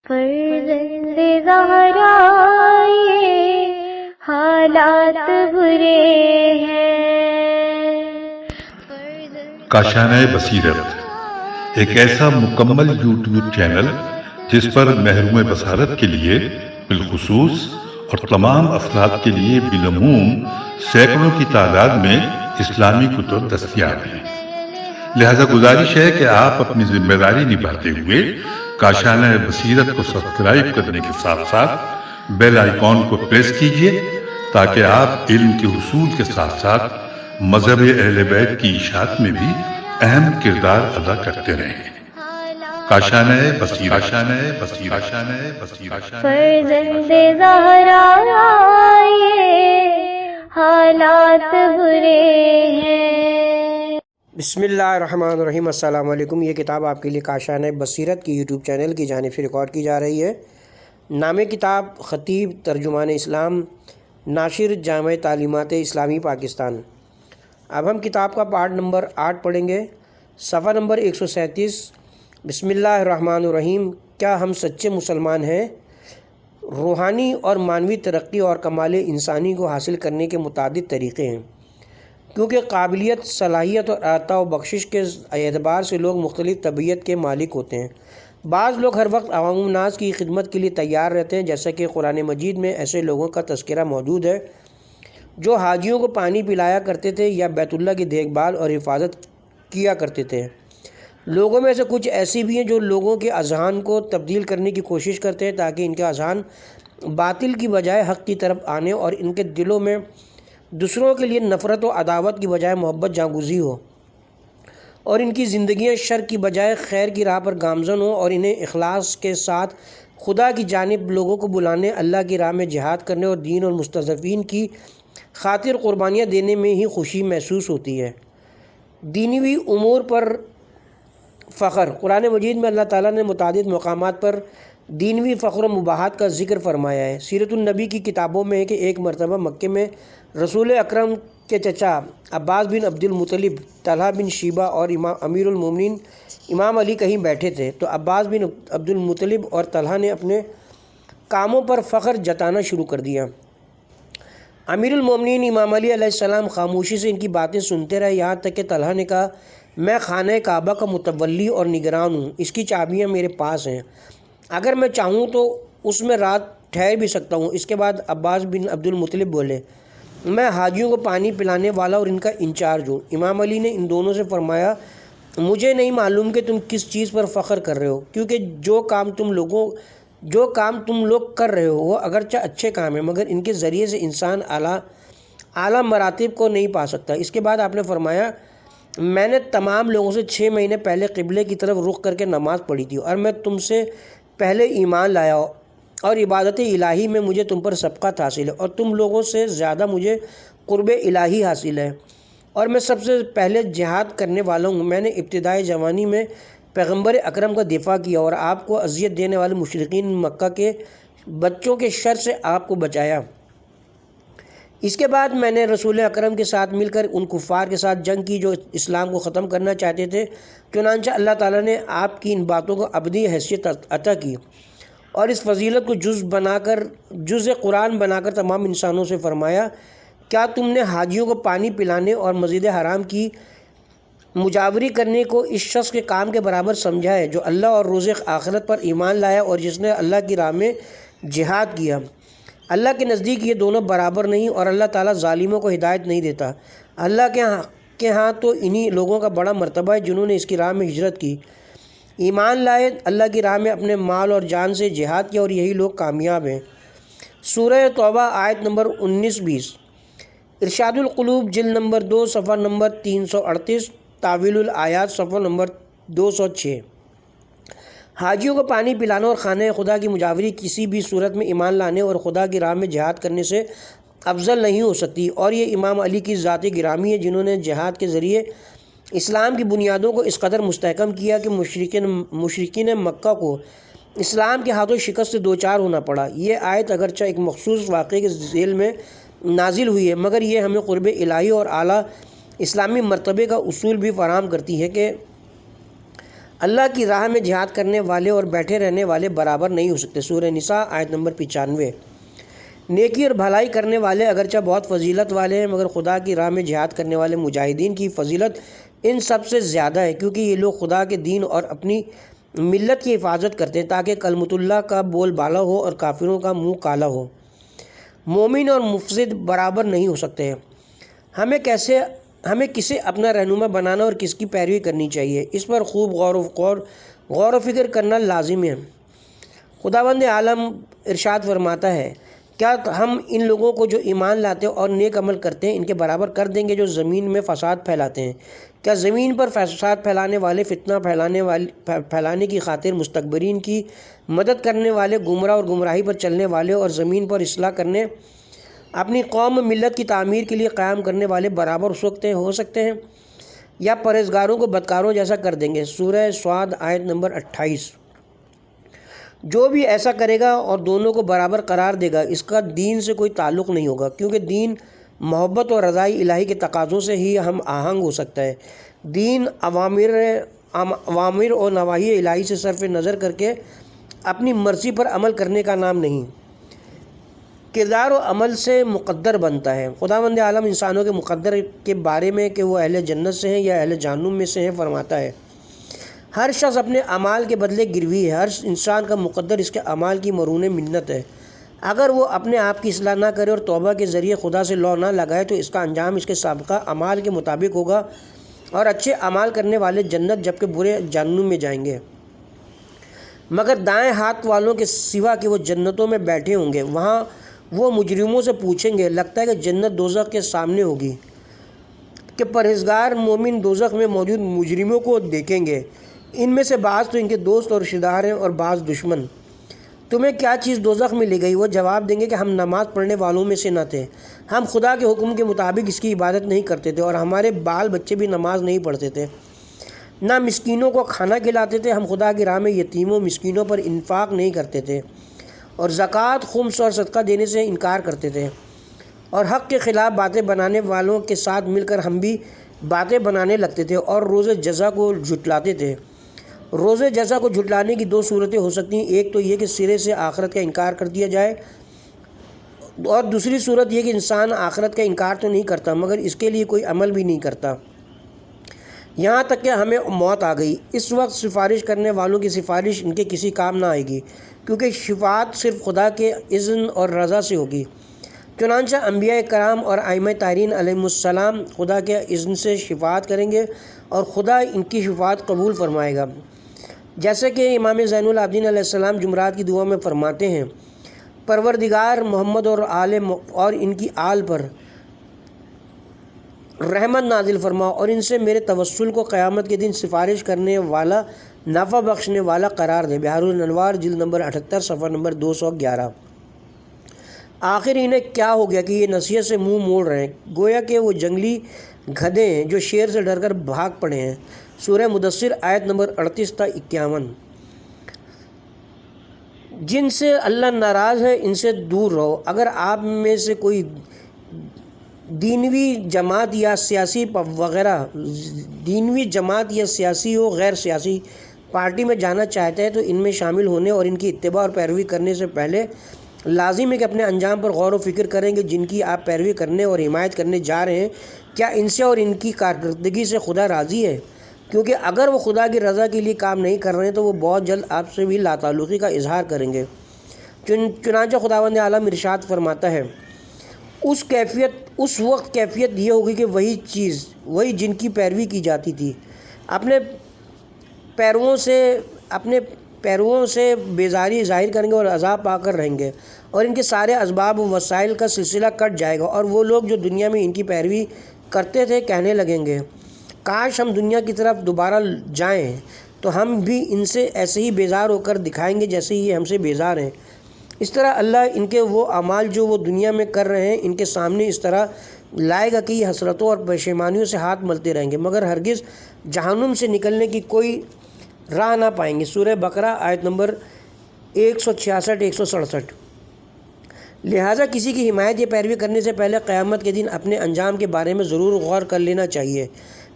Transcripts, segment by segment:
فرزند زہرا یہ حالات برے ہیں۔ کاشانہ بصیرت ایک ایسا مکمل یوٹیوب چینل جس پر محروم بصارت کے لیے بالخصوص اور تمام افراد کے لیے بالعموم سینکڑوں کی تعداد میں اسلامی کتب دستیاب ہیں۔ لہذا گزارش ہے کہ آپ اپنی ذمہ داری نبھاتے ہوئے کاشانہ بصیرت کو سبسکرائب کرنے کے ساتھ ساتھ بیل آئیکن کو پریس کیجیے تاکہ آپ علم کے حصول کے ساتھ ساتھ مذہب اہل بیت کی اشاعت میں بھی اہم کردار ادا کرتے رہیں۔ کاشانہ بصیرت۔ فرزند زہرا یہ حالات برے ہیں۔ بسم اللہ الرحمن الرحیم۔ السلام علیکم۔ یہ کتاب آپ کے لیے کاشانہ بصیرت کی یوٹیوب چینل کی جانب سے ریکارڈ کی جا رہی ہے۔ نام کتاب خطیب ترجمان اسلام، ناشر جامع تعلیمات اسلامی پاکستان۔ اب ہم کتاب کا پارٹ نمبر 8 پڑھیں گے، صفحہ نمبر 137۔ بسم اللہ الرحمن الرحیم۔ کیا ہم سچے مسلمان ہیں؟ روحانی اور معنوی ترقی اور کمال انسانی کو حاصل کرنے کے متعدد طریقے ہیں، کیونکہ قابلیت، صلاحیت اور عطا و بخشش کے اعتبار سے لوگ مختلف طبیعت کے مالک ہوتے ہیں۔ بعض لوگ ہر وقت عوام الناس کی خدمت کے لیے تیار رہتے ہیں، جیسا کہ قرآن مجید میں ایسے لوگوں کا تذکرہ موجود ہے جو حاجیوں کو پانی پلایا کرتے تھے یا بیت اللہ کی دیکھ بھال اور حفاظت کیا کرتے تھے۔ لوگوں میں سے کچھ ایسی بھی ہیں جو لوگوں کے اذہان کو تبدیل کرنے کی کوشش کرتے ہیں تاکہ ان کے اذہان باطل کی بجائے حق کی طرف آنے اور ان کے دلوں میں دوسروں کے لیے نفرت و عداوت کی بجائے محبت جاگوزی ہو، اور ان کی زندگیاں شر کی بجائے خیر کی راہ پر گامزن ہوں، اور انہیں اخلاص کے ساتھ خدا کی جانب لوگوں کو بلانے، اللہ کی راہ میں جہاد کرنے اور دین اور مستضعفین کی خاطر قربانیاں دینے میں ہی خوشی محسوس ہوتی ہے۔ دینی امور پر فخر۔ قرآن مجید میں اللہ تعالیٰ نے متعدد مقامات پر دینوی فخر و مباحات کا ذکر فرمایا ہے۔ سیرت النبی کی کتابوں میں ہے کہ ایک مرتبہ مکے میں رسول اکرم کے چچا عباس بن عبد المطلب، طلحہ بن شیبہ اور امیر المومنین امام علی کہیں بیٹھے تھے، تو عباس بن عبد المطلب اور طلحہ نے اپنے کاموں پر فخر جتانا شروع کر دیا۔ امیر المومنین امام علی علیہ السلام خاموشی سے ان کی باتیں سنتے رہے، یہاں تک کہ طلحہ نے کہا، میں خانہ کعبہ کا متولی اور نگران ہوں، اس کی چابیاں میرے پاس ہیں، اگر میں چاہوں تو اس میں رات ٹھہر بھی سکتا ہوں۔ اس کے بعد عباس بن عبد المطلب بولے، میں حاجیوں کو پانی پلانے والا اور ان کا انچارج ہوں۔ امام علی نے ان دونوں سے فرمایا، مجھے نہیں معلوم کہ تم کس چیز پر فخر کر رہے ہو، کیونکہ جو کام تم لوگ کر رہے ہو وہ اگرچہ اچھے کام ہیں، مگر ان کے ذریعے سے انسان اعلیٰ مراتب کو نہیں پا سکتا۔ اس کے بعد آپ نے فرمایا، میں نے تمام لوگوں سے 6 مہینے پہلے قبلے کی طرف رخ کر کے نماز پڑھی تھی، اور میں تم سے پہلے ایمان لایا اور عبادت الہی میں مجھے تم پر سبقت حاصل ہے، اور تم لوگوں سے زیادہ مجھے قرب الہی حاصل ہے، اور میں سب سے پہلے جہاد کرنے والا ہوں۔ میں نے ابتدائی جوانی میں پیغمبر اکرم کا دفاع کیا اور آپ کو اذیت دینے والے مشرکین مکہ کے بچوں کے شر سے آپ کو بچایا۔ اس کے بعد میں نے رسول اکرم کے ساتھ مل کر ان کفار کے ساتھ جنگ کی جو اسلام کو ختم کرنا چاہتے تھے، چنانچہ اللہ تعالیٰ نے آپ کی ان باتوں کو ابدی حیثیت عطا کی اور اس فضیلت کو جز قرآن بنا کر تمام انسانوں سے فرمایا، کیا تم نے حاجیوں کو پانی پلانے اور مسجد حرام کی مجاوری کرنے کو اس شخص کے کام کے برابر سمجھا ہے جو اللہ اور روز آخرت پر ایمان لایا اور جس نے اللہ کی راہ میں جہاد کیا؟ اللہ کے نزدیک یہ دونوں برابر نہیں، اور اللہ تعالیٰ ظالموں کو ہدایت نہیں دیتا۔ اللہ کے ہاں تو انہی لوگوں کا بڑا مرتبہ ہے جنہوں نے اس کی راہ میں ہجرت کی، ایمان لائے، اللہ کی راہ میں اپنے مال اور جان سے جہاد کیا، اور یہی لوگ کامیاب ہیں۔ سورہ توبہ آیت نمبر 19-20۔ ارشاد القلوب جلد نمبر 2 صفحہ نمبر 338، تعویل الآیات صفحہ نمبر 206۔ حاجیوں کو پانی پلانا اور خانہ خدا کی مجاوری کسی بھی صورت میں ایمان لانے اور خدا کی راہ میں جہاد کرنے سے افضل نہیں ہو سکتی، اور یہ امام علی کی ذات گرامی ہے جنہوں نے جہاد کے ذریعے اسلام کی بنیادوں کو اس قدر مستحکم کیا کہ مشرکین مکہ کو اسلام کے ہاتھوں شکست سے دوچار ہونا پڑا۔ یہ آیت اگرچہ ایک مخصوص واقعے کے ذیل میں نازل ہوئی ہے، مگر یہ ہمیں قرب الہی اور اعلیٰ اسلامی مرتبے کا اصول بھی فراہم کرتی ہے کہ اللہ کی راہ میں جہاد کرنے والے اور بیٹھے رہنے والے برابر نہیں ہو سکتے۔ سورہ نساء آیت نمبر 95۔ نیکی اور بھلائی کرنے والے اگرچہ بہت فضیلت والے ہیں، مگر خدا کی راہ میں جہاد کرنے والے مجاہدین کی فضیلت ان سب سے زیادہ ہے، کیونکہ یہ لوگ خدا کے دین اور اپنی ملت کی حفاظت کرتے ہیں تاکہ کلمۃ اللہ کا بول بالا ہو اور کافروں کا منہ کالا ہو۔ مومن اور مفسد برابر نہیں ہو سکتے ہیں۔ ہمیں کسے اپنا رہنما بنانا اور کس کی پیروی کرنی چاہیے، اس پر خوب غور و فکر کرنا لازم ہے۔ خداوند عالم ارشاد فرماتا ہے، کیا ہم ان لوگوں کو جو ایمان لاتے اور نیک عمل کرتے ہیں ان کے برابر کر دیں گے جو زمین میں فساد پھیلاتے ہیں؟ کیا زمین پر فساد پھیلانے والے، فتنہ پھیلانے کی خاطر مستکبرین کی مدد کرنے والے، گمراہ اور گمراہی پر چلنے والے اور زمین پر اصلاح کرنے، اپنی قوم ملت کی تعمیر کے لیے قیام کرنے والے برابر ہو سکتے ہیں، یا پرہیزگاروں کو بدکاروں جیسا کر دیں گے؟ سورہ صاد آیت نمبر 28۔ جو بھی ایسا کرے گا اور دونوں کو برابر قرار دے گا، اس کا دین سے کوئی تعلق نہیں ہوگا، کیونکہ دین محبت اور رضائی الہی کے تقاضوں سے ہی ہم آہنگ ہو سکتا ہے۔ دین اوامر اور نواہی الہی سے صرف نظر کر کے اپنی مرضی پر عمل کرنے کا نام نہیں، کردار و عمل سے مقدر بنتا ہے۔ خداوند عالم انسانوں کے مقدر کے بارے میں کہ وہ اہل جنت سے ہیں یا اہل جہنم میں سے ہیں فرماتا ہے، ہر شخص اپنے اعمال کے بدلے گروی ہے، ہر انسان کا مقدر اس کے اعمال کی مرہون منت ہے۔ اگر وہ اپنے آپ کی اصلاح نہ کرے اور توبہ کے ذریعے خدا سے لو نہ لگائے تو اس کا انجام اس کے سابقہ اعمال کے مطابق ہوگا، اور اچھے اعمال کرنے والے جنت جبکہ برے جہنم میں جائیں گے۔ مگر دائیں ہاتھ والوں کے سوا کہ وہ جنتوں میں بیٹھے ہوں گے، وہاں وہ مجرموں سے پوچھیں گے، لگتا ہے کہ جنت دوزخ کے سامنے ہوگی، کہ پرہیزگار مومن دوزخ میں موجود مجرموں کو دیکھیں گے، ان میں سے بعض تو ان کے دوست اور رشتہ دار ہیں اور بعض دشمن۔ تمہیں کیا چیز دوزخ میں لے گئی؟ وہ جواب دیں گے کہ ہم نماز پڑھنے والوں میں سے نہ تھے، ہم خدا کے حکم کے مطابق اس کی عبادت نہیں کرتے تھے، اور ہمارے بال بچے بھی نماز نہیں پڑھتے تھے، نہ مسکینوں کو کھانا کھلاتے تھے، ہم خدا کی راہ میں یتیموں مسکینوں پر انفاق نہیں کرتے تھے، اور زکوٰۃ، خمس اور صدقہ دینے سے انکار کرتے تھے، اور حق کے خلاف باتیں بنانے والوں کے ساتھ مل کر ہم بھی باتیں بنانے لگتے تھے، اور روز جزا کو جھٹلاتے تھے۔ روز جزا کو جھٹلانے کی دو صورتیں ہو سکتی ہیں، ایک تو یہ کہ سرے سے آخرت کا انکار کر دیا جائے، اور دوسری صورت یہ کہ انسان آخرت کا انکار تو نہیں کرتا مگر اس کے لیے کوئی عمل بھی نہیں کرتا، یہاں تک کہ ہمیں موت آ گئی۔ اس وقت سفارش کرنے والوں کی سفارش ان کے کسی کام نہ آئے گی، کیونکہ شفاعت صرف خدا کے اذن اور رضا سے ہوگی۔ چنانچہ انبیاء کرام اور ائمہ طاہرین علیہم السلام خدا کے اذن سے شفاعت کریں گے اور خدا ان کی شفاعت قبول فرمائے گا، جیسے کہ امام زین العابدین علیہ السلام جمعرات کی دعا میں فرماتے ہیں، پروردگار محمد اور ان کی آل پر رحمت نازل فرما اور ان سے میرے توسل کو قیامت کے دن سفارش کرنے والا، نفع بخشنے والا قرار دے۔ بحار الانوار جلد نمبر 78 صفحہ نمبر 211۔ آخر انہیں کیا ہو گیا کہ یہ نصیحت سے منہ موڑ رہے ہیں، گویا کہ وہ جنگلی گدھے ہیں جو شیر سے ڈر کر بھاگ پڑے ہیں۔ سورہ مدثر آیت نمبر 38 تا 51۔ جن سے اللہ ناراض ہے ان سے دور رہو۔ اگر آپ میں سے کوئی دینوی جماعت یا سیاسی ہو غیر سیاسی پارٹی میں جانا چاہتا ہے تو ان میں شامل ہونے اور ان کی اتباع اور پیروی کرنے سے پہلے لازم ہے کہ اپنے انجام پر غور و فکر کریں گے جن کی آپ پیروی کرنے اور حمایت کرنے جا رہے ہیں، کیا ان سے اور ان کی کارکردگی سے خدا راضی ہے؟ کیونکہ اگر وہ خدا کی رضا کے لیے کام نہیں کر رہے ہیں تو وہ بہت جلد آپ سے بھی لا تعلقی کا اظہار کریں گے۔ چنانچہ خداوند عالم ارشاد فرماتا ہے، اس وقت کیفیت یہ ہوگی کہ وہی جن کی پیروی کی جاتی تھی اپنے پیرووں سے بیزاری ظاہر کریں گے اور عذاب پا کر رہیں گے، اور ان کے سارے اسباب و وسائل کا سلسلہ کٹ جائے گا، اور وہ لوگ جو دنیا میں ان کی پیروی کرتے تھے کہنے لگیں گے، کاش ہم دنیا کی طرف دوبارہ جائیں تو ہم بھی ان سے ایسے ہی بیزار ہو کر دکھائیں گے جیسے یہ ہم سے بیزار ہیں۔ اس طرح اللہ ان کے وہ اعمال جو وہ دنیا میں کر رہے ہیں ان کے سامنے اس طرح لائے گا کہ یہ حسرتوں اور پشیمانیوں سے ہاتھ ملتے رہیں گے، مگر ہرگز جہنم سے نکلنے کی کوئی راہ نہ پائیں گے۔ سورہ بقرہ آیت نمبر 166-167۔ لہٰذا کسی کی حمایت یا پیروی کرنے سے پہلے قیامت کے دن اپنے انجام کے بارے میں ضرور غور کر لینا چاہیے۔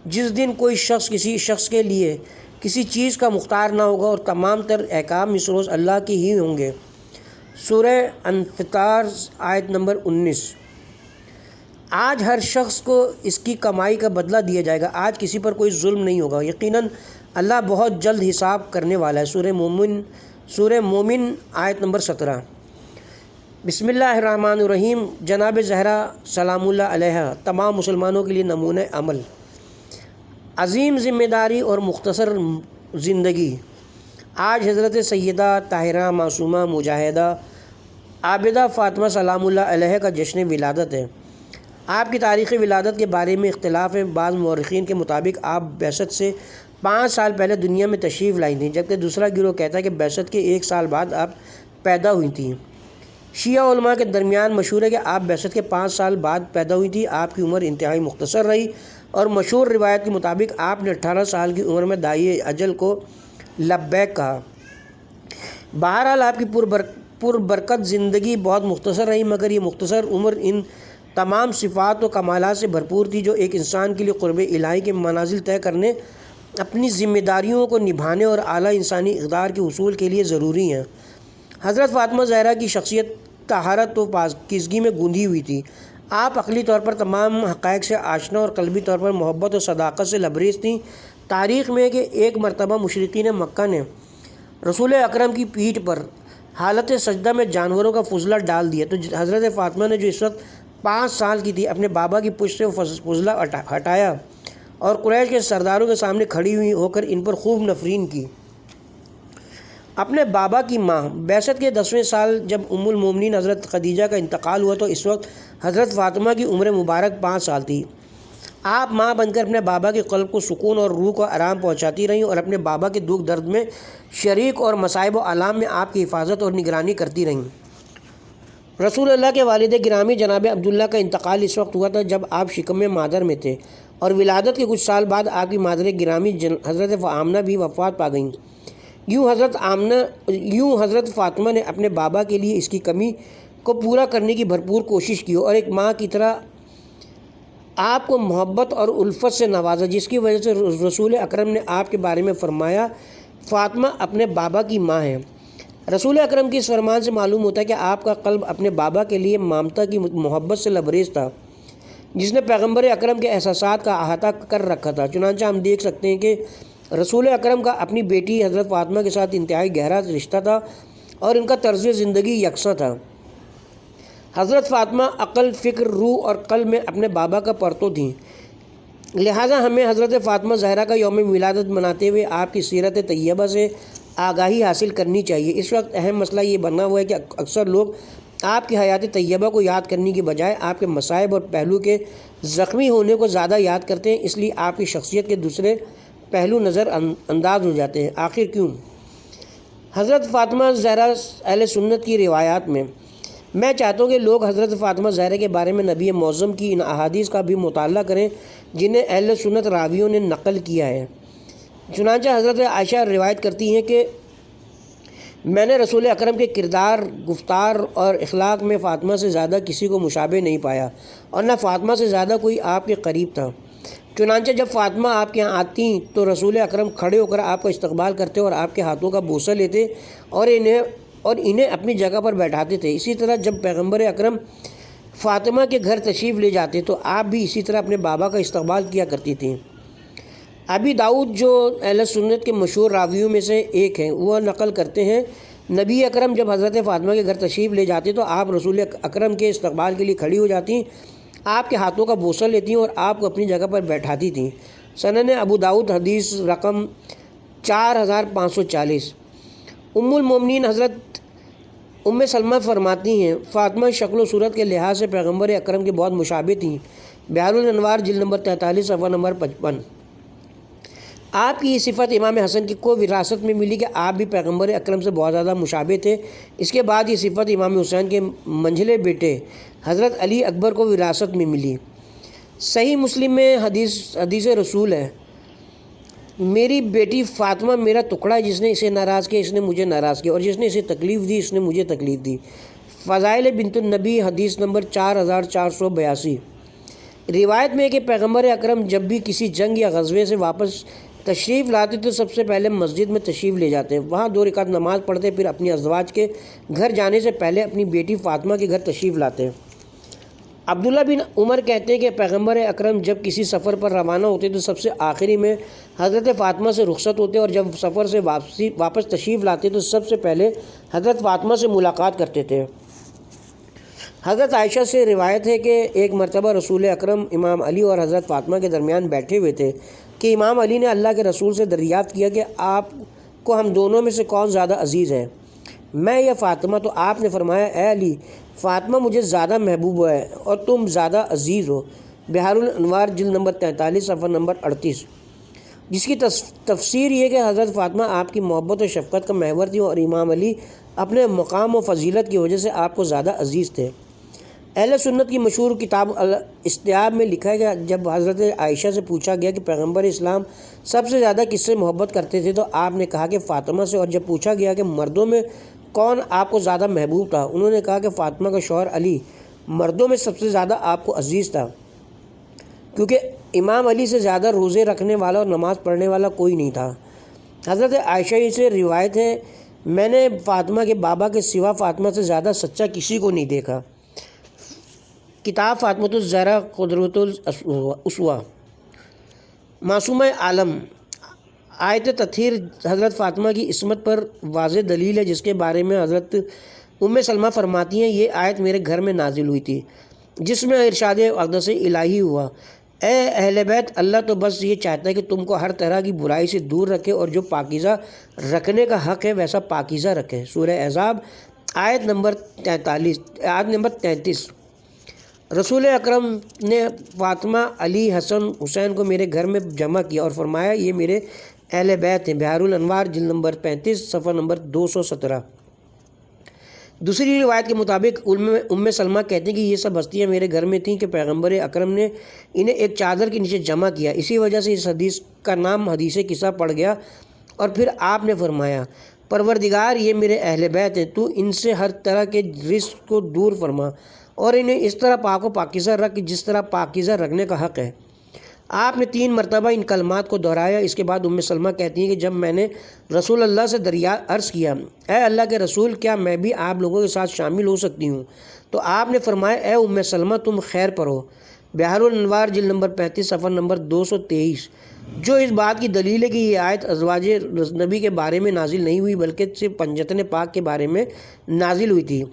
جس دن کوئی شخص کسی شخص کے لیے کسی چیز کا مختار نہ ہوگا اور تمام تر احکام اس روز اللہ کے ہی ہوں گے۔ سورہ انفطار آیت نمبر 19۔ آج ہر شخص کو اس کی کمائی کا بدلہ دیا جائے گا، آج کسی پر کوئی ظلم نہیں ہوگا، یقیناً اللہ بہت جلد حساب کرنے والا ہے۔ سورہ مومن آیت نمبر 17۔ بسم اللہ الرحمن الرحیم۔ جناب زہرا سلام اللہ علیہ تمام مسلمانوں کے لیے نمونہ عمل، عظیم ذمہ داری اور مختصر زندگی۔ آج حضرت سیدہ طاہرہ معصومہ مجاہدہ عابدہ فاطمہ سلام اللہ علیہ کا جشن ولادت ہے۔ آپ کی تاریخ ولادت کے بارے میں اختلاف ہے۔ بعض مورخین کے مطابق آپ بعثت سے 5 سال پہلے دنیا میں تشریف لائی تھیں، جبکہ دوسرا گروہ کہتا ہے کہ بعثت کے 1 سال بعد آپ پیدا ہوئی تھیں۔ شیعہ علماء کے درمیان مشہور ہے کہ آپ بعثت کے 5 سال بعد پیدا ہوئی تھی۔ آپ کی عمر انتہائی مختصر رہی اور مشہور روایت کے مطابق آپ نے 18 سال کی عمر میں داعی اجل کو لبیک کہا۔ بہرحال آپ کی پربرکت زندگی بہت مختصر رہی، مگر یہ مختصر عمر ان تمام صفات و کمالات سے بھرپور تھی جو ایک انسان کے لیے قرب الہی کے منازل طے کرنے، اپنی ذمہ داریوں کو نبھانے اور اعلیٰ انسانی اقدار کے حصول کے لیے ضروری ہیں۔ حضرت فاطمہ زہرا کی شخصیت طہارت و پاکیزگی میں گوندھی ہوئی تھی۔ آپ عقلی طور پر تمام حقائق سے آشنا اور قلبی طور پر محبت و صداقت سے لبریز تھیں۔ تاریخ میں کہ ایک مرتبہ مشرکین مکہ نے رسول اکرم کی پیٹھ پر حالت سجدہ میں جانوروں کا فضلہ ڈال دیا تو حضرت فاطمہ نے جو اس وقت 5 سال کی تھی اپنے بابا کی پشت سے وہ فضلہ ہٹایا اور قریش کے سرداروں کے سامنے کھڑی ہوئی ہو کر ان پر خوب نفرین کی۔ اپنے بابا کی ماں بعثت کے 10ویں سال جب ام المومنین حضرت خدیجہ کا انتقال ہوا تو اس وقت حضرت فاطمہ کی عمر مبارک 5 سال تھی۔ آپ ماں بن کر اپنے بابا کے قلب کو سکون اور روح کو آرام پہنچاتی رہیں اور اپنے بابا کے دکھ درد میں شریک اور مصائب و آلام میں آپ کی حفاظت اور نگرانی کرتی رہیں۔ رسول اللہ کے والد گرامی جناب عبداللہ کا انتقال اس وقت ہوا تھا جب آپ شکم مادر میں تھے اور ولادت کے کچھ سال بعد آپ کی مادر گرامی حضرت آمنہ بھی وفات پا گئیں۔ یوں حضرت فاطمہ نے اپنے بابا کے لیے اس کی کمی کو پورا کرنے کی بھرپور کوشش کی اور ایک ماں کی طرح آپ کو محبت اور الفت سے نوازا، جس کی وجہ سے رسول اکرم نے آپ کے بارے میں فرمایا فاطمہ اپنے بابا کی ماں ہے۔ رسول اکرم کی اس فرمان سے معلوم ہوتا ہے کہ آپ کا قلب اپنے بابا کے لیے مامتا کی محبت سے لبریز تھا، جس نے پیغمبر اکرم کے احساسات کا احاطہ کر رکھا تھا۔ چنانچہ ہم دیکھ سکتے ہیں کہ رسول اکرم کا اپنی بیٹی حضرت فاطمہ کے ساتھ انتہائی گہرا رشتہ تھا اور ان کا طرز زندگی یکساں تھا۔ حضرت فاطمہ عقل، فکر، روح اور قلب میں اپنے بابا کا پرتو تھیں، لہٰذا ہمیں حضرت فاطمہ زہرا کا یوم ولادت مناتے ہوئے آپ کی سیرت طیبہ سے آگاہی حاصل کرنی چاہیے۔ اس وقت اہم مسئلہ یہ بنا ہوا ہے کہ اکثر لوگ آپ کی حیات طیبہ کو یاد کرنے کی بجائے آپ کے مصائب اور پہلو کے زخمی ہونے کو زیادہ یاد کرتے ہیں، اس لیے آپ کی شخصیت کے دوسرے پہلو نظر انداز ہو جاتے ہیں۔ آخر کیوں؟ حضرت فاطمہ زہرا اہل سنت کی روایات میں چاہتا ہوں کہ لوگ حضرت فاطمہ زہرا کے بارے میں نبی معظم کی ان احادیث کا بھی مطالعہ کریں جنہیں اہل سنت راویوں نے نقل کیا ہے۔ چنانچہ حضرت عائشہ روایت کرتی ہیں کہ میں نے رسول اکرم کے کردار، گفتار اور اخلاق میں فاطمہ سے زیادہ کسی کو مشابہ نہیں پایا اور نہ فاطمہ سے زیادہ کوئی آپ کے قریب تھا۔ چنانچہ جب فاطمہ آپ کے یہاں آتی تو رسول اکرم کھڑے ہو کر آپ کا استقبال کرتے اور آپ کے ہاتھوں کا بوسہ لیتے اور انہیں اپنی جگہ پر بیٹھاتے تھے۔ اسی طرح جب پیغمبر اکرم فاطمہ کے گھر تشریف لے جاتے تو آپ بھی اسی طرح اپنے بابا کا استقبال کیا کرتی تھیں۔ ابی داؤد جو اہل سنت کے مشہور راویوں میں سے ایک ہیں، وہ نقل کرتے ہیں نبی اکرم جب حضرت فاطمہ کے گھر تشریف لے جاتے تو آپ رسول اکرم کے استقبال کے لیے کھڑی ہو جاتی، آپ کے ہاتھوں کا بوسہ لیتی اور آپ کو اپنی جگہ پر بیٹھاتی تھیں۔ سنن ابو داؤد حدیث رقم 4540۔ ام المومنین حضرت ام سلمہ فرماتی ہیں فاطمہ شکل و صورت کے لحاظ سے پیغمبر اکرم کے بہت مشابہ تھیں۔ بحار الانوار جلد نمبر 43 صفحہ نمبر 55۔ آپ کی یہ صفت امام حسن کی کو وراثت میں ملی کہ آپ بھی پیغمبر اکرم سے بہت زیادہ مشابہ تھے۔ اس کے بعد یہ صفت امام حسین کے منجھلے بیٹے حضرت علی اکبر کو وراثت میں ملی۔ صحیح مسلم میں حدیث رسول ہے، میری بیٹی فاطمہ میرا ٹکڑا ہے، جس نے اسے ناراض کیا اس نے مجھے ناراض کیا، اور جس نے اسے تکلیف دی اس نے مجھے تکلیف دی۔ فضائل بنت النبی حدیث نمبر 4482۔ روایت میں ہے کہ پیغمبر اکرم جب بھی کسی جنگ یا غزوے سے واپس تشریف لاتے تو سب سے پہلے مسجد میں تشریف لے جاتے، وہاں 2 رکعت نماز پڑھتے، پھر اپنی ازواج کے گھر جانے سے پہلے اپنی بیٹی فاطمہ کے گھر تشریف لاتے۔ عبداللہ بن عمر کہتے ہیں کہ پیغمبر اکرم جب کسی سفر پر روانہ ہوتے تو سب سے آخری میں حضرت فاطمہ سے رخصت ہوتے، اور جب سفر سے واپس تشریف لاتے تو سب سے پہلے حضرت فاطمہ سے ملاقات کرتے تھے۔ حضرت عائشہ سے روایت ہے کہ ایک مرتبہ رسول اکرم امام علی اور حضرت فاطمہ کے درمیان بیٹھے ہوئے تھے کہ امام علی نے اللہ کے رسول سے دریافت کیا کہ آپ کو ہم دونوں میں سے کون زیادہ عزیز ہے، میں یا فاطمہ؟ تو آپ نے فرمایا، اے علی، فاطمہ مجھے زیادہ محبوب ہے اور تم زیادہ عزیز ہو۔ بحار الانوار جلد نمبر 43 صفحہ نمبر 38، جس کی تفسیر یہ کہ حضرت فاطمہ آپ کی محبت و شفقت کا محور تھی اور امام علی اپنے مقام و فضیلت کی وجہ سے آپ کو زیادہ عزیز تھے۔ اہل سنت کی مشہور کتاب الاستیاب میں لکھا ہے کہ جب حضرت عائشہ سے پوچھا گیا کہ پیغمبر اسلام سب سے زیادہ کس سے محبت کرتے تھے تو آپ نے کہا کہ فاطمہ سے، اور جب پوچھا گیا کہ مردوں میں کون آپ کو زیادہ محبوب تھا، انہوں نے کہا کہ فاطمہ کا شوہر علی مردوں میں سب سے زیادہ آپ کو عزیز تھا، کیونکہ امام علی سے زیادہ روزے رکھنے والا اور نماز پڑھنے والا کوئی نہیں تھا۔ حضرت عائشہ سے روایت ہے، میں نے فاطمہ کے بابا کے سوا فاطمہ سے زیادہ سچا کسی کو نہیں دیکھا۔ کتاب فاطمۃ الزہرا قدوۃ الاسوہ۔ معصومہ عالم آیت تطہیر حضرت فاطمہ کی عصمت پر واضح دلیل ہے، جس کے بارے میں حضرت ام سلمہ فرماتی ہیں، یہ آیت میرے گھر میں نازل ہوئی تھی جس میں ارشاد اقدس الہی ہوا، اے اہل بیت، اللہ تو بس یہ چاہتا ہے کہ تم کو ہر طرح کی برائی سے دور رکھے اور جو پاکیزہ رکھنے کا حق ہے ویسا پاکیزہ رکھے۔ سورہ احزاب آیت نمبر 33۔ رسول اکرم نے فاطمہ، علی، حسن، حسین کو میرے گھر میں جمع کیا اور فرمایا یہ میرے اہل بیت ہیں۔ بحار الانوار جلد نمبر 35 صفحہ نمبر 217۔ دوسری روایت کے مطابق ام سلمہ کہتے ہیں کہ یہ سب ہستیاں میرے گھر میں تھیں کہ پیغمبر اکرم نے انہیں ایک چادر کے نیچے جمع کیا، اسی وجہ سے اس حدیث کا نام حدیث قصہ پڑ گیا۔ اور پھر آپ نے فرمایا، پروردگار یہ میرے اہل بیت ہیں، تو ان سے ہر طرح کے رزق کو دور فرما اور انہیں اس طرح پاک و پاکیزہ رکھ جس طرح پاکیزہ رکھنے کا حق ہے۔ آپ نے 3 مرتبہ ان کلمات کو دہرایا۔ اس کے بعد ام سلمہ کہتی ہیں کہ جب میں نے رسول اللہ سے عرض کیا، اے اللہ کے رسول، کیا میں بھی آپ لوگوں کے ساتھ شامل ہو سکتی ہوں؟ تو آپ نے فرمایا، اے ام سلمہ، تم خیر پر ہو۔ بحار الانوار جلد نمبر 35 صفحہ نمبر 223، جو اس بات کی دلیل ہے کہ یہ آیت ازواج نبی کے بارے میں نازل نہیں ہوئی بلکہ صرف پنجتن پاک کے بارے میں نازل ہوئی تھی۔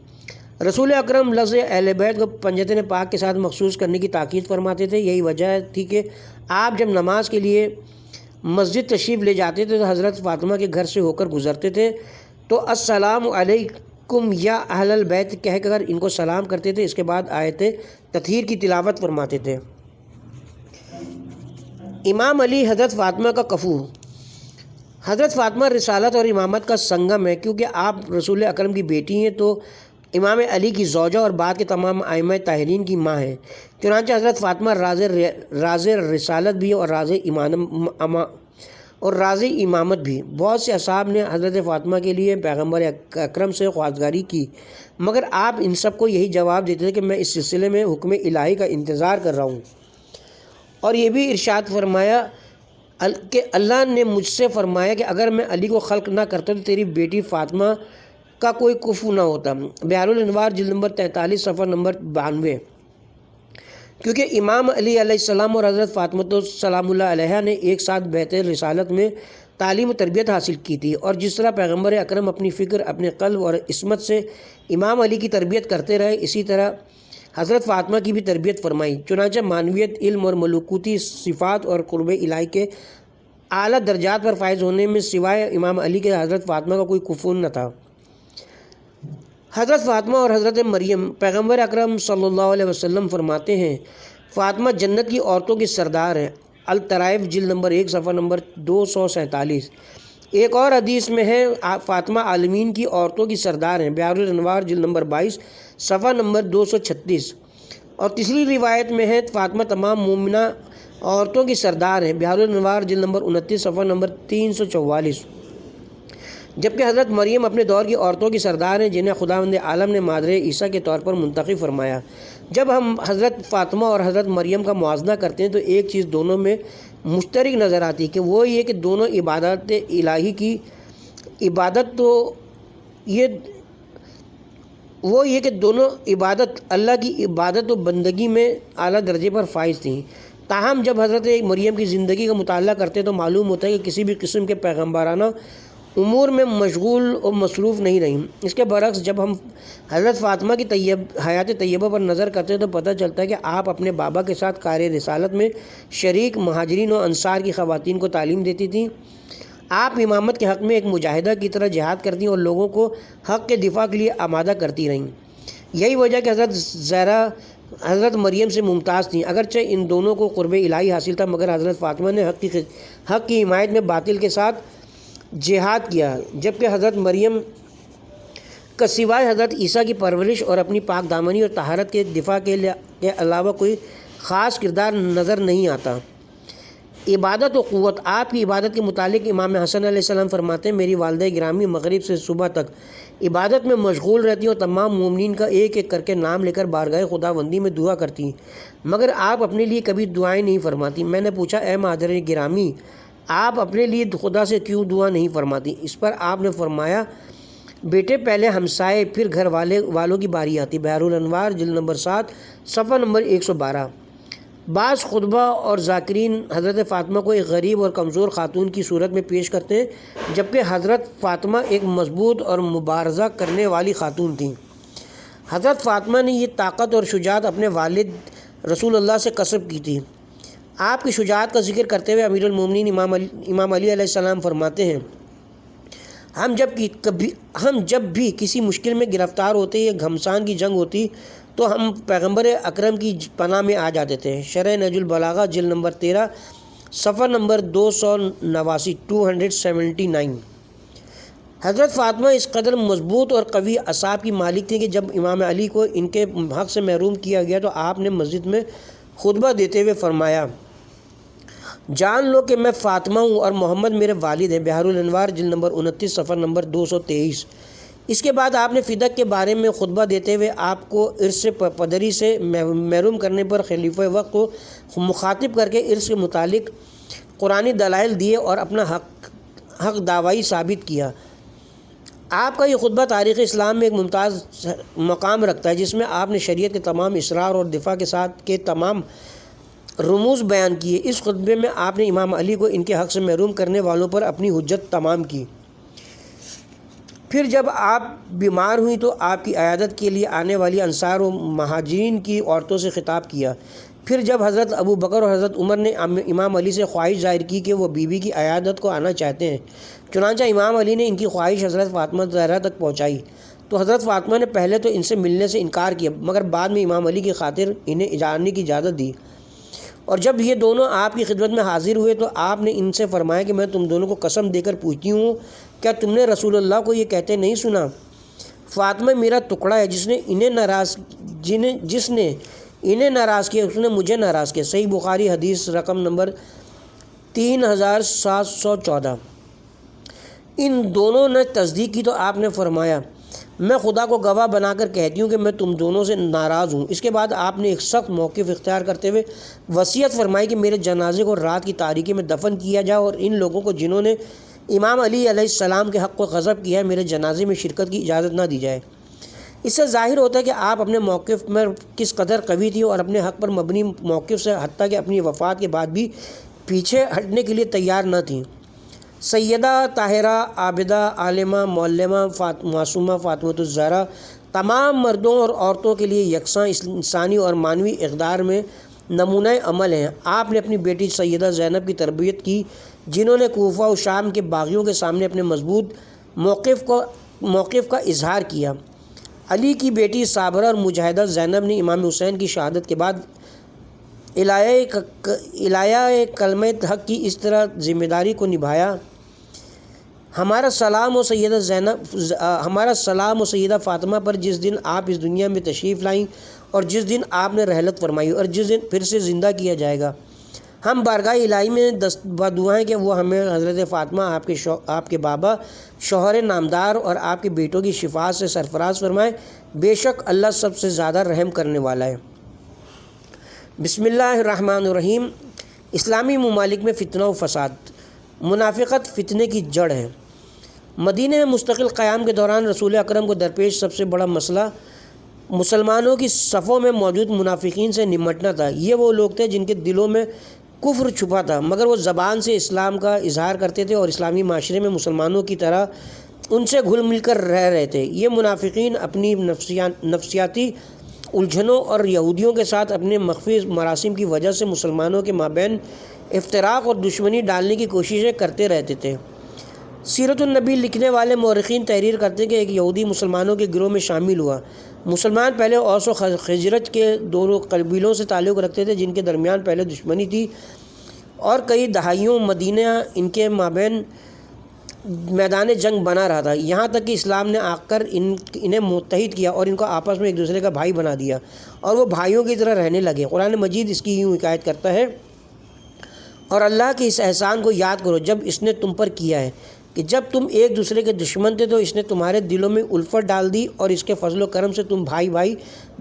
رسول اکرم لفظ اہل بیت کو پنجتن پاک کے ساتھ مخصوص کرنے کی تاکید فرماتے تھے۔ یہی وجہ تھی کہ آپ جب نماز کے لیے مسجد تشریف لے جاتے تھے تو حضرت فاطمہ کے گھر سے ہو کر گزرتے تھے تو السلام علیکم یا اہل البیت کہہ کر ان کو سلام کرتے تھے۔ اس کے بعد آیت تطہیر کی تلاوت فرماتے تھے۔ امام علی حضرت فاطمہ کا کفو۔ حضرت فاطمہ رسالت اور امامت کا سنگم ہے، کیونکہ آپ رسول اکرم کی بیٹی ہیں تو امام علی کی زوجہ اور بعد کے تمام ائمہ طاہرین کی ماں ہیں۔ چنانچہ حضرت فاطمہ راز رسالت بھی اور راز امامت بھی۔ بہت سے اصحاب نے حضرت فاطمہ کے لیے پیغمبر اکرم سے خواستگاری کی، مگر آپ ان سب کو یہی جواب دیتے تھے کہ میں اس سلسلے میں حکم الہی کا انتظار کر رہا ہوں، اور یہ بھی ارشاد فرمایا کہ اللہ نے مجھ سے فرمایا کہ اگر میں علی کو خلق نہ کرتا تو تیری بیٹی فاطمہ کا کوئی کفو نہ ہوتا۔ بحار الانوار جلد نمبر 43 صفحہ نمبر 92۔ کیونکہ امام علی علیہ السلام اور حضرت فاطمہ سلام اللہ علیہ نے ایک ساتھ بیعت رسالت میں تعلیم و تربیت حاصل کی تھی، اور جس طرح پیغمبر اکرم اپنی فکر، اپنے قلب اور عصمت سے امام علی کی تربیت کرتے رہے، اسی طرح حضرت فاطمہ کی بھی تربیت فرمائی۔ چنانچہ معنویت، علم اور ملکوتی صفات اور قرب الہی کے اعلیٰ درجات پر فائز ہونے میں سوائے امام علی کے حضرت فاطمہ کا کوئی کفو نہ تھا۔ حضرت فاطمہ اور حضرت مریم، پیغمبر اکرم صلی اللہ علیہ وسلم فرماتے ہیں، فاطمہ جنت کی عورتوں کی سردار ہیں۔ الطرائف جلد نمبر 1 صفحہ نمبر 247۔ ایک اور حدیث میں ہے، فاطمہ عالمین کی عورتوں کی سردار ہیں۔ بحار الانوار جلد نمبر 22 صفحہ نمبر 236۔ اور تیسری روایت میں ہے، فاطمہ تمام مومنہ عورتوں کی سردار ہیں۔ بحار الانوار جلد نمبر 29 صفحہ نمبر 344۔ جبکہ حضرت مریم اپنے دور کی عورتوں کی سردار ہیں، جنہیں خداوند عالم نے مادر عیسیٰ کے طور پر منتخب فرمایا۔ جب ہم حضرت فاطمہ اور حضرت مریم کا موازنہ کرتے ہیں تو ایک چیز دونوں میں مشترک نظر آتی ہے کہ وہ یہ کہ دونوں عبادت الہی کی عبادت تو وہ یہ کہ دونوں عبادت اللہ کی عبادت و بندگی میں اعلیٰ درجے پر فائز تھیں۔ تاہم جب حضرت مریم کی زندگی کا مطالعہ کرتے تو معلوم ہوتا ہے کہ کسی بھی قسم کے پیغمبرانہ امور میں مشغول و مصروف نہیں رہیں۔ اس کے برعکس جب ہم حضرت فاطمہ کی حیات طیبہ پر نظر کرتے ہیں تو پتہ چلتا ہے کہ آپ اپنے بابا کے ساتھ کار رسالت میں شریک مہاجرین و انصار کی خواتین کو تعلیم دیتی تھیں۔ آپ امامت کے حق میں ایک مجاہدہ کی طرح جہاد کرتی اور لوگوں کو حق کے دفاع کے لیے آمادہ کرتی رہیں۔ یہی وجہ کہ حضرت زہرا حضرت مریم سے ممتاز تھیں۔ اگرچہ ان دونوں کو قرب الہی حاصل تھا، مگر حضرت فاطمہ نے حق کی حمایت میں باطل کے ساتھ جہاد کیا، جبکہ حضرت مریم کا سوائے حضرت عیسیٰ کی پرورش اور اپنی پاک دامنی اور طہارت کے دفاع کے علاوہ کوئی خاص کردار نظر نہیں آتا۔ عبادت و قوت۔ آپ کی عبادت کے متعلق امام حسن علیہ السلام فرماتے ہیں، میری والدہ گرامی مغرب سے صبح تک عبادت میں مشغول رہتی اور تمام مومنین کا ایک ایک کر کے نام لے کر بارگاہ خداوندی میں دعا کرتی ہیں، مگر آپ اپنے لیے کبھی دعائیں نہیں فرماتی۔ میں نے پوچھا، اے مادر گرامی، آپ اپنے لیے خدا سے کیوں دعا نہیں فرماتی؟ اس پر آپ نے فرمایا، بیٹے پہلے ہمسائے پھر گھر والوں کی باری آتی۔ بحر الانوار جلد نمبر 7 صفحہ نمبر 112۔ بعض خطبہ اور ذاکرین حضرت فاطمہ کو ایک غریب اور کمزور خاتون کی صورت میں پیش کرتے ہیں، جبکہ حضرت فاطمہ ایک مضبوط اور مبارزہ کرنے والی خاتون تھیں۔ حضرت فاطمہ نے یہ طاقت اور شجاعت اپنے والد رسول اللہ سے کسب کی تھی۔ آپ کی شجاعت کا ذکر کرتے ہوئے امیر المومنین امام علی علیہ السلام فرماتے ہیں، ہم جب بھی کسی مشکل میں گرفتار ہوتے یا گھمسان کی جنگ ہوتی تو ہم پیغمبر اکرم کی پناہ میں آ جاتے تھے۔ شرح نہج البلاغہ جلد نمبر 13 صفحہ نمبر 289 279۔ حضرت فاطمہ اس قدر مضبوط اور قوی اعصاب کی مالک تھیں کہ جب امام علی کو ان کے حق سے محروم کیا گیا تو آپ نے مسجد میں خطبہ دیتے ہوئے فرمایا، جان لو کہ میں فاطمہ ہوں اور محمد میرے والد ہیں۔ بحر الانوار جلد نمبر 29 صفحہ نمبر 223۔ اس کے بعد آپ نے فدق کے بارے میں خطبہ دیتے ہوئے آپ کو ارث پدری سے محروم کرنے پر خلیفہ وقت کو مخاطب کر کے ارث کے متعلق قرآنی دلائل دیے اور اپنا حق دعوائی ثابت کیا۔ آپ کا یہ خطبہ تاریخ اسلام میں ایک ممتاز مقام رکھتا ہے، جس میں آپ نے شریعت کے تمام اسرار اور دفاع کے ساتھ کے تمام رموز بیان کیے۔ اس خطبے میں آپ نے امام علی کو ان کے حق سے محروم کرنے والوں پر اپنی حجت تمام کی۔ پھر جب آپ بیمار ہوئیں تو آپ کی عیادت کے لیے آنے والی انصار و مہاجرین کی عورتوں سے خطاب کیا۔ پھر جب حضرت ابو بکر اور حضرت عمر نے امام علی سے خواہش ظاہر کی کہ وہ بیوی کی عیادت کو آنا چاہتے ہیں، چنانچہ امام علی نے ان کی خواہش حضرت فاطمہ زہرا تک پہنچائی تو حضرت فاطمہ نے پہلے تو ان سے ملنے سے انکار کیا، مگر بعد میں امام علی کی خاطر انہیں جاننے کی اجازت دی، اور جب یہ دونوں آپ کی خدمت میں حاضر ہوئے تو آپ نے ان سے فرمایا کہ میں تم دونوں کو قسم دے کر پوچھتی ہوں، کیا تم نے رسول اللہ کو یہ کہتے نہیں سنا، فاطمہ میرا ٹکڑا ہے، جس نے انہیں ناراض کیا اس نے مجھے ناراض کیا۔ صحیح بخاری حدیث رقم نمبر 3714۔ ان دونوں نے تصدیق کی تو آپ نے فرمایا، میں خدا کو گواہ بنا کر کہتی ہوں کہ میں تم دونوں سے ناراض ہوں۔ اس کے بعد آپ نے ایک سخت موقف اختیار کرتے ہوئے وصیت فرمائی کہ میرے جنازے کو رات کی تاریکی میں دفن کیا جائے اور ان لوگوں کو جنہوں نے امام علی علیہ السلام کے حق کو غضب کیا ہے میرے جنازے میں شرکت کی اجازت نہ دی جائے۔ اس سے ظاہر ہوتا ہے کہ آپ اپنے موقف میں کس قدر قوی تھی اور اپنے حق پر مبنی موقف سے حتیٰ کہ اپنی وفات کے بعد بھی پیچھے ہٹنے کے لیے تیار نہ تھیں۔ سیدہ طاہرہ عابدہ عالمہ معلمہ معصومہ فاطمۃ الزہرا تمام مردوں اور عورتوں کے لیے یکساں انسانی اور معنوی اقدار میں نمونہ عمل ہیں۔ آپ نے اپنی بیٹی سیدہ زینب کی تربیت کی، جنہوں نے کوفہ و شام کے باغیوں کے سامنے اپنے مضبوط موقف کا اظہار کیا۔ علی کی بیٹی صابرہ اور مجاہدہ زینب نے امام حسین کی شہادت کے بعد اعلیٰ کلمہ حق کی اس طرح ذمہ داری کو نبھایا۔ ہمارا سلام و سیدہ فاطمہ پر جس دن آپ اس دنیا میں تشریف لائیں اور جس دن آپ نے رحلت فرمائی اور جس دن پھر سے زندہ کیا جائے گا۔ ہم بارگاہ الہی میں دعائیں کہ وہ ہمیں حضرت فاطمہ آپ کے بابا شوہر نامدار اور آپ کے بیٹوں کی شفاعت سے سرفراز فرمائے۔ بے شک اللہ سب سے زیادہ رحم کرنے والا ہے۔ بسم اللہ الرحمن الرحیم۔ اسلامی ممالک میں فتنہ و فساد۔ منافقت فتنے کی جڑ ہے۔ مدینہ میں مستقل قیام کے دوران رسول اکرم کو درپیش سب سے بڑا مسئلہ مسلمانوں کی صفوں میں موجود منافقین سے نمٹنا تھا۔ یہ وہ لوگ تھے جن کے دلوں میں کفر چھپا تھا، مگر وہ زبان سے اسلام کا اظہار کرتے تھے اور اسلامی معاشرے میں مسلمانوں کی طرح ان سے گھل مل کر رہ رہے تھے۔ یہ منافقین اپنی نفسیاتی الجھنوں اور یہودیوں کے ساتھ اپنے مخفی مراسم کی وجہ سے مسلمانوں کے مابین افتراق اور دشمنی ڈالنے کی کوششیں کرتے رہتے تھے۔ سیرت النبی لکھنے والے مورخین تحریر کرتے ہیں کہ ایک یہودی مسلمانوں کے گروہ میں شامل ہوا۔ مسلمان پہلے اوس و خزرج کے دونوں قبیلوں سے تعلق رکھتے تھے، جن کے درمیان پہلے دشمنی تھی اور کئی دہائیوں مدینہ ان کے مابین میدان جنگ بنا رہا تھا، یہاں تک کہ اسلام نے آ کر انہیں متحد کیا اور ان کو آپس میں ایک دوسرے کا بھائی بنا دیا اور وہ بھائیوں کی طرح رہنے لگے۔ قرآن مجید اس کی یوں حکایت کرتا ہے، اور اللہ کے اس احسان کو یاد کرو جب اس نے تم پر کیا ہے کہ جب تم ایک دوسرے کے دشمن تھے تو اس نے تمہارے دلوں میں الفت ڈال دی اور اس کے فضل و کرم سے تم بھائی بھائی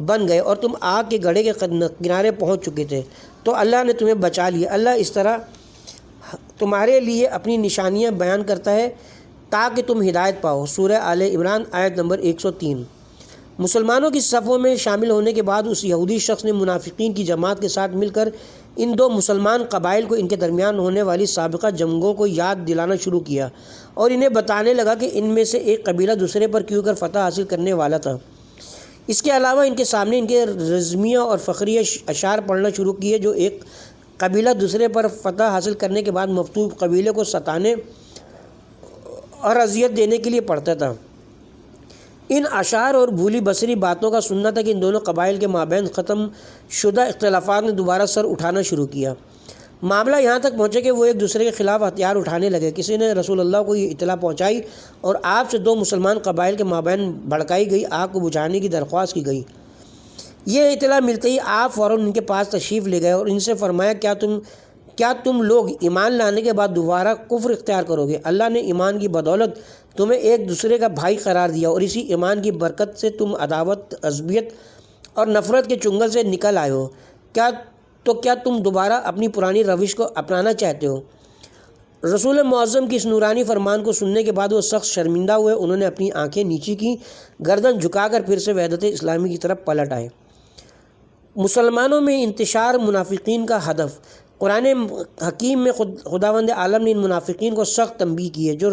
بن گئے اور تم آگ کے گڑھے کے کنارے پہنچ چکے تھے تو اللہ نے تمہیں بچا لیا۔ اللہ اس طرح تمہارے لیے اپنی نشانیاں بیان کرتا ہے تاکہ تم ہدایت پاؤ۔ سورہ آل عمران آیت نمبر 103۔ مسلمانوں کی صفوں میں شامل ہونے کے بعد اس یہودی شخص نے منافقین کی جماعت کے ساتھ مل کر ان دو مسلمان قبائل کو ان کے درمیان ہونے والی سابقہ جنگوں کو یاد دلانا شروع کیا اور انہیں بتانے لگا کہ ان میں سے ایک قبیلہ دوسرے پر کیوں کر فتح حاصل کرنے والا تھا۔ اس کے علاوہ ان کے سامنے ان کے رزمیہ اور فخریہ اشعار پڑھنا شروع کیے جو ایک قبیلہ دوسرے پر فتح حاصل کرنے کے بعد مفتوح قبیلے کو ستانے اور اذیت دینے کے لیے پڑھتا تھا۔ ان اشعار اور بھولی بصری باتوں کا سننا تھا کہ ان دونوں قبائل کے مابین ختم شدہ اختلافات نے دوبارہ سر اٹھانا شروع کیا۔ معاملہ یہاں تک پہنچے کہ وہ ایک دوسرے کے خلاف ہتھیار اٹھانے لگے۔ کسی نے رسول اللہ کو یہ اطلاع پہنچائی اور آپ سے دو مسلمان قبائل کے مابین بھڑکائی گئی آگ کو بجھانے کی درخواست کی گئی۔ یہ اطلاع ملتے ہی آپ فوراً ان کے پاس تشریف لے گئے اور ان سے فرمایا کیا تم لوگ ایمان لانے کے بعد دوبارہ کفر اختیار کرو گے؟ اللہ نے ایمان کی بدولت تمہیں ایک دوسرے کا بھائی قرار دیا اور اسی ایمان کی برکت سے تم عداوت، عصبیت اور نفرت کے چنگل سے نکل آئے ہو۔ کیا تم دوبارہ اپنی پرانی روش کو اپنانا چاہتے ہو؟ رسول معظم کی اس نورانی فرمان کو سننے کے بعد وہ سخت شرمندہ ہوئے۔ انہوں نے اپنی آنکھیں نیچی کی، گردن جھکا کر پھر سے وحدت اسلامی کی طرف پلٹ آئے۔ مسلمانوں میں انتشار منافقین کا ہدف۔ قرآن حکیم میں خداوند عالم نے ان منافقین کو سخت تنبیہ کی ہے جو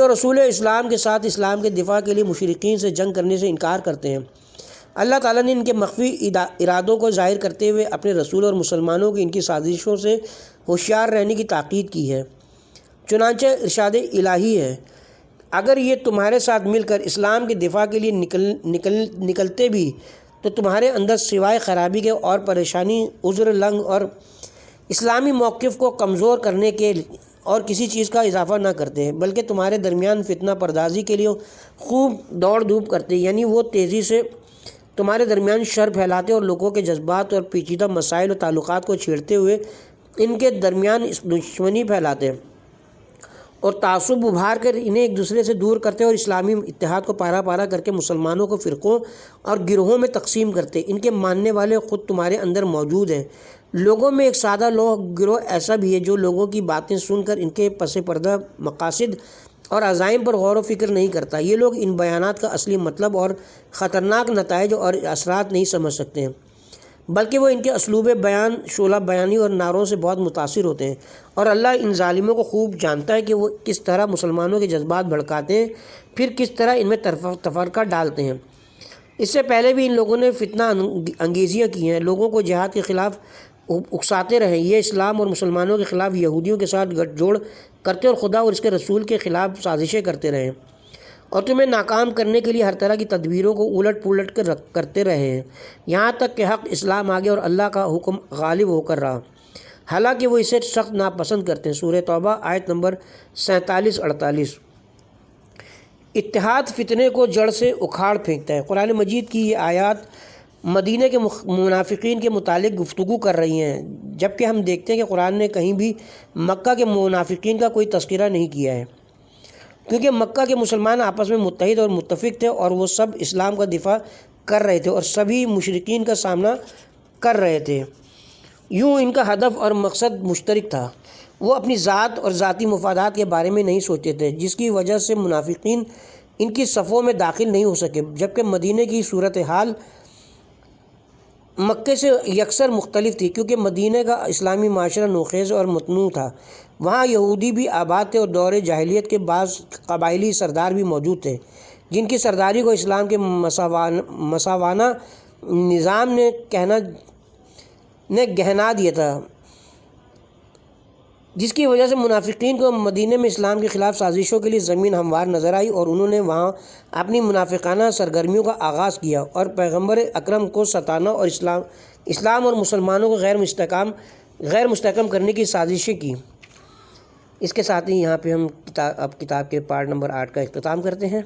رسول اسلام کے ساتھ اسلام کے دفاع کے لیے مشرکین سے جنگ کرنے سے انکار کرتے ہیں۔ اللہ تعالیٰ نے ان کے مخفی ارادوں کو ظاہر کرتے ہوئے اپنے رسول اور مسلمانوں کی ان کی سازشوں سے ہوشیار رہنے کی تاکید کی ہے۔ چنانچہ ارشاد الہی ہے، اگر یہ تمہارے ساتھ مل کر اسلام کے دفاع کے لیے نکلتے بھی تو تمہارے اندر سوائے خرابی کے اور پریشانی، عذر لنگ اور اسلامی موقف کو کمزور کرنے کے اور کسی چیز کا اضافہ نہ کرتے، بلکہ تمہارے درمیان فتنہ پردازی کے لیے خوب دوڑ دھوپ کرتے، یعنی وہ تیزی سے تمہارے درمیان شر پھیلاتے اور لوگوں کے جذبات اور پیچیدہ مسائل و تعلقات کو چھیڑتے ہوئے ان کے درمیان دشمنی پھیلاتے اور تعصب ابھار کر انہیں ایک دوسرے سے دور کرتے اور اسلامی اتحاد کو پارا پارا کر کے مسلمانوں کو فرقوں اور گروہوں میں تقسیم کرتے۔ ان کے ماننے والے خود تمہارے اندر موجود ہیں۔ لوگوں میں ایک سادہ گروہ ایسا بھی ہے جو لوگوں کی باتیں سن کر ان کے پس پردہ مقاصد اور عزائم پر غور و فکر نہیں کرتا۔ یہ لوگ ان بیانات کا اصلی مطلب اور خطرناک نتائج اور اثرات نہیں سمجھ سکتے ہیں، بلکہ وہ ان کے اسلوب بیان، شعلہ بیانی اور نعروں سے بہت متاثر ہوتے ہیں، اور اللہ ان ظالموں کو خوب جانتا ہے کہ وہ کس طرح مسلمانوں کے جذبات بھڑکاتے ہیں، پھر کس طرح ان میں تفرقہ ڈالتے ہیں۔ اس سے پہلے بھی ان لوگوں نے فتنہ انگیزیاں کی ہیں، لوگوں کو جہاد کے خلاف اکساتے رہے۔ یہ اسلام اور مسلمانوں کے خلاف یہودیوں کے ساتھ گٹھ جوڑ کرتے اور خدا اور اس کے رسول کے خلاف سازشیں کرتے رہے اور تمہیں ناکام کرنے کے لیے ہر طرح کی تدبیروں کو الٹ پلٹ کر کرتے رہے ہیں، یہاں تک کہ حق اسلام آگے اور اللہ کا حکم غالب ہو کر رہا، حالانکہ وہ اسے سخت ناپسند کرتے ہیں۔ سورہ توبہ آیت نمبر 47-48۔ اتحاد فتنے کو جڑ سے اکھاڑ پھینکتا ہے۔ قرآن مجید کی یہ آیات مدینہ کے منافقین کے متعلق گفتگو کر رہی ہیں، جبکہ ہم دیکھتے ہیں کہ قرآن نے کہیں بھی مکہ کے منافقین کا کوئی تذکرہ نہیں کیا ہے، کیونکہ مکہ کے مسلمان آپس میں متحد اور متفق تھے اور وہ سب اسلام کا دفاع کر رہے تھے اور سبھی مشرکین کا سامنا کر رہے تھے۔ یوں ان کا ہدف اور مقصد مشترک تھا، وہ اپنی ذات اور ذاتی مفادات کے بارے میں نہیں سوچتے تھے، جس کی وجہ سے منافقین ان کی صفوں میں داخل نہیں ہو سکے، جبکہ مدینہ کی صورتحال مکے سے یکسر مختلف تھی، کیونکہ مدینہ کا اسلامی معاشرہ نوخیز اور متنوع تھا۔ وہاں یہودی بھی آباد تھے اور دور جاہلیت کے بعض قبائلی سردار بھی موجود تھے، جن کی سرداری کو اسلام کے مساوانہ نظام نے گہنا دیا تھا، جس کی وجہ سے منافقین کو مدینہ میں اسلام کے خلاف سازشوں کے لیے زمین ہموار نظر آئی، اور انہوں نے وہاں اپنی منافقانہ سرگرمیوں کا آغاز کیا اور پیغمبر اکرم کو ستانا اور اسلام اور مسلمانوں کو غیر مستحکم کرنے کی سازشیں کی۔ اس کے ساتھ ہی یہاں پہ ہم کتاب کے پارٹ نمبر 8 کا اختتام کرتے ہیں۔